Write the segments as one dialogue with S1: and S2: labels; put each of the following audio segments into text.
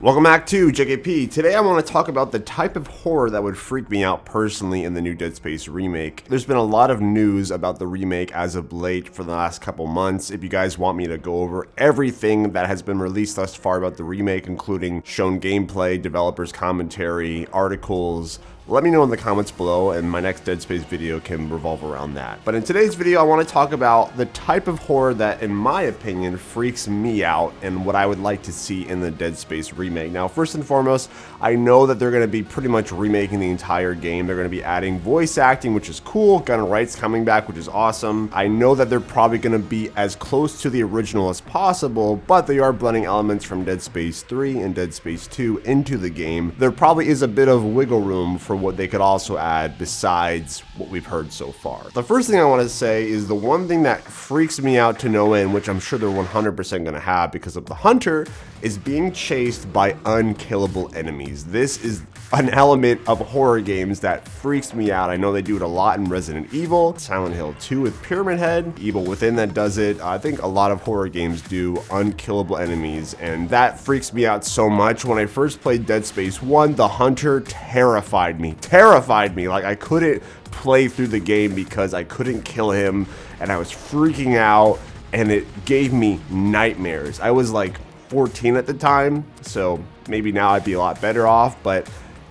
S1: Welcome back to JKP. Today I want to talk about the type of horror that would freak me out personally in the new Dead Space remake. There's been a lot of news about the remake as of late for the last couple months. If you guys want me to go over everything that has been released thus far about the remake, including shown gameplay, developers commentary, articles, let me know in the comments below and my next Dead Space video can revolve around that. But in today's video, I want to talk about the type of horror that, in my opinion, freaks me out and what I would like to see in the Dead Space remake. Now, first and foremost, I know that they're going to be pretty much remaking the entire game. They're going to be adding voice acting, which is cool. Gunnar Wright's coming back, which is awesome. I know that they're probably going to be as close to the original as possible, but they are blending elements from Dead Space 3 and Dead Space 2 into the game. There probably is a bit of wiggle room for what they could also add besides what we've heard so far. The first thing I want to say is the one thing that freaks me out to no end, which I'm sure they're 100% going to have because of the hunter, is being chased by unkillable enemies. This is an element of horror games that freaks me out. I know they do it a lot in Resident Evil, Silent Hill 2 with Pyramid Head, Evil Within that does it. I think a lot of horror games do unkillable enemies, and that freaks me out so much. When I first played Dead Space 1, the hunter terrified me. Like I couldn't play through the game because I couldn't kill him, and I was freaking out, and it gave me nightmares. I was like 14 at the time, so maybe now I'd be a lot better off, but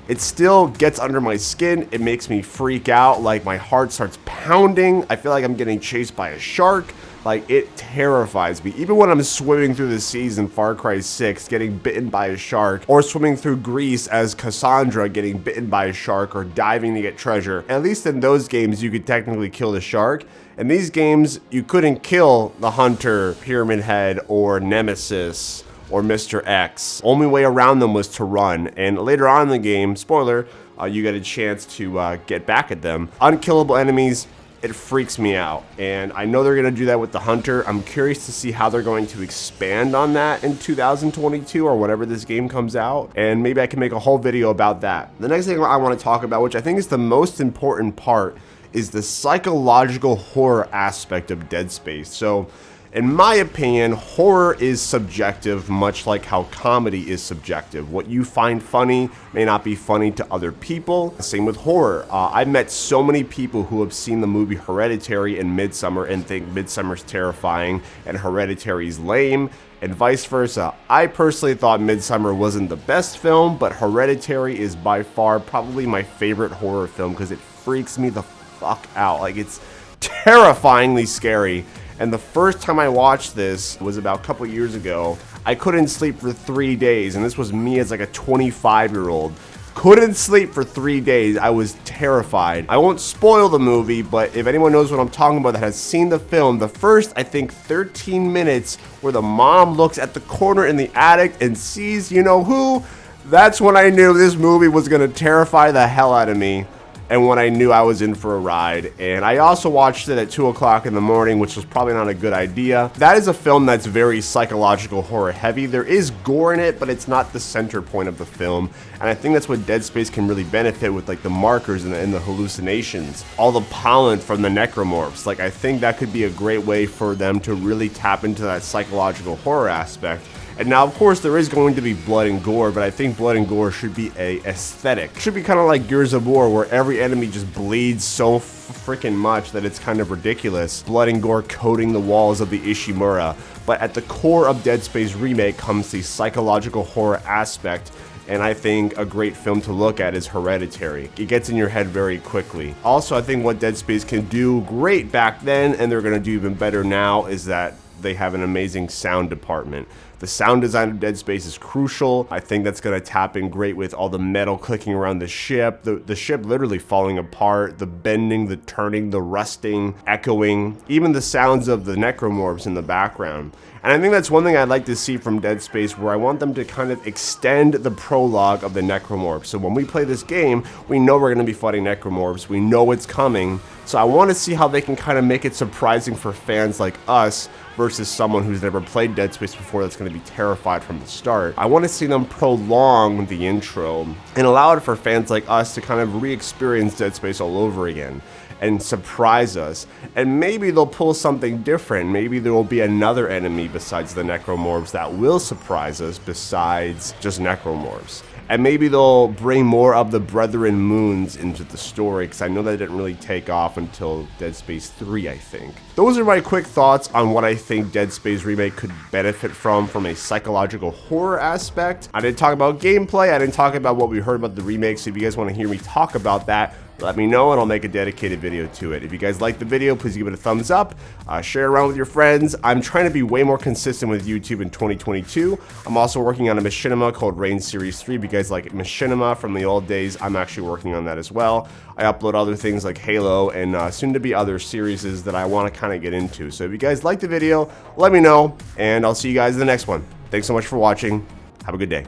S1: it still gets under my skin. It makes me freak out. Like my heart starts pounding. I feel like I'm getting chased by a shark. Like it terrifies me. Even when I'm swimming through the seas in Far Cry 6, getting bitten by a shark, or swimming through Greece as Cassandra getting bitten by a shark, or diving to get treasure. At least in those games, you could technically kill the shark. In these games, you couldn't kill the hunter, Pyramid Head, or Nemesis, or Mr. X. Only way around them was to run, and later on in the game, spoiler, you get a chance to get back at them. Unkillable enemies, it freaks me out, and I know they're going to do that with the hunter. I'm curious to see how they're going to expand on that in 2022 or whenever this game comes out, and maybe I can make a whole video about that. The next thing I want to talk about, which I think is the most important part, is the psychological horror aspect of Dead Space. So in my opinion, horror is subjective, much like how comedy is subjective. What you find funny may not be funny to other people. Same with horror. I've met so many people who have seen the movie Hereditary and Midsommar and think Midsommar's terrifying and Hereditary's lame, and vice versa. I personally thought Midsommar wasn't the best film, but Hereditary is by far probably my favorite horror film because it freaks me the fuck out. Like, it's terrifyingly scary. And the first time I watched this was about a couple years ago. I couldn't sleep for 3 days, and this was me as like a 25-year-old. Couldn't sleep for 3 days. I was terrified. I won't spoil the movie, but if anyone knows what I'm talking about that has seen the film, the first, I think, 13 minutes where the mom looks at the corner in the attic and sees you know who, that's when I knew this movie was gonna terrify the hell out of me. And when I knew I was in for a ride. And I also watched it at 2 o'clock in the morning, which was probably not a good idea. That is a film that's very psychological horror heavy. There is gore in it, but it's not the center point of the film. And I think that's what Dead Space can really benefit with, like the markers and the hallucinations. All the pollen from the necromorphs. Like, I think that could be a great way for them to really tap into that psychological horror aspect. And now, of course, there is going to be blood and gore, but I think blood and gore should be a aesthetic. It should be kind of like Gears of War, where every enemy just bleeds so freaking much that it's kind of ridiculous. Blood and gore coating the walls of the Ishimura. But at the core of Dead Space Remake comes the psychological horror aspect, and I think a great film to look at is Hereditary. It gets in your head very quickly. Also, I think what Dead Space can do great back then, and they're going to do even better now, is that they have an amazing sound department. The sound design of Dead Space is crucial. I think that's going to tap in great with all the metal clicking around the ship, the ship literally falling apart, the bending, the turning, the rusting, echoing, even the sounds of the necromorphs in the background. And I think that's one thing I'd like to see from Dead Space, where I want them to kind of extend the prologue of the necromorphs. So when we play this game, we know we're going to be fighting necromorphs. We know it's coming. So I want to see how they can kind of make it surprising for fans like us versus someone who's never played Dead Space before that's going to be terrified from the start. I want to see them prolong the intro and allow it for fans like us to kind of re-experience Dead Space all over again. and surprise us. And maybe they'll pull something different. Maybe there will be another enemy besides the necromorphs that will surprise us besides just necromorphs. And maybe they'll bring more of the Brethren Moons into the story, because I know that didn't really take off until Dead Space 3, I think. Those are my quick thoughts on what I think Dead Space Remake could benefit from a psychological horror aspect. I didn't talk about gameplay, I didn't talk about what we heard about the remake, so if you guys want to hear me talk about that, let me know and I'll make a dedicated video to it. If you guys like the video, please give it a thumbs up, share it around with your friends. I'm trying to be way more consistent with YouTube in 2022. I'm also working on a machinima called Rain Series 3. If you guys like machinima from the old days, I'm actually working on that as well. I upload other things like Halo and soon to be other series that I want to kind of get into. So if you guys like the video, let me know and I'll see you guys in the next one. Thanks so much for watching. Have a good day.